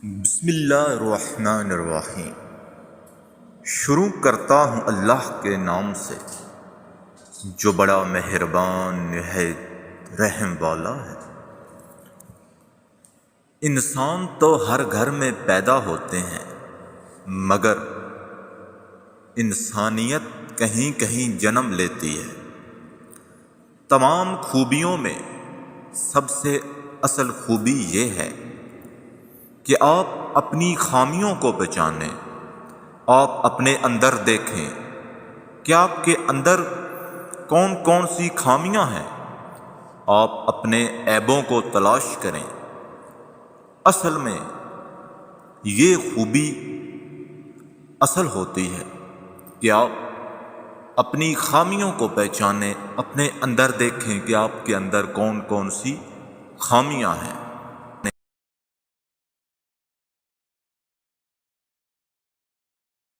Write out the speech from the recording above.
بسم اللہ الرحمن الرحیم۔ شروع کرتا ہوں اللہ کے نام سے جو بڑا مہربان نہایت رحم والا ہے۔ انسان تو ہر گھر میں پیدا ہوتے ہیں مگر انسانیت کہیں کہیں جنم لیتی ہے۔ تمام خوبیوں میں سب سے اصل خوبی یہ ہے کہ آپ اپنی خامیوں کو پہچانیں، آپ اپنے اندر دیکھیں کہ آپ کے اندر کون کون سی خامیاں ہیں، آپ اپنے عیبوں کو تلاش کریں۔ اصل میں یہ خوبی اصل ہوتی ہے کہ آپ اپنی خامیوں کو پہچانیں، اپنے اندر دیکھیں کہ آپ کے اندر کون کون سی خامیاں ہیں۔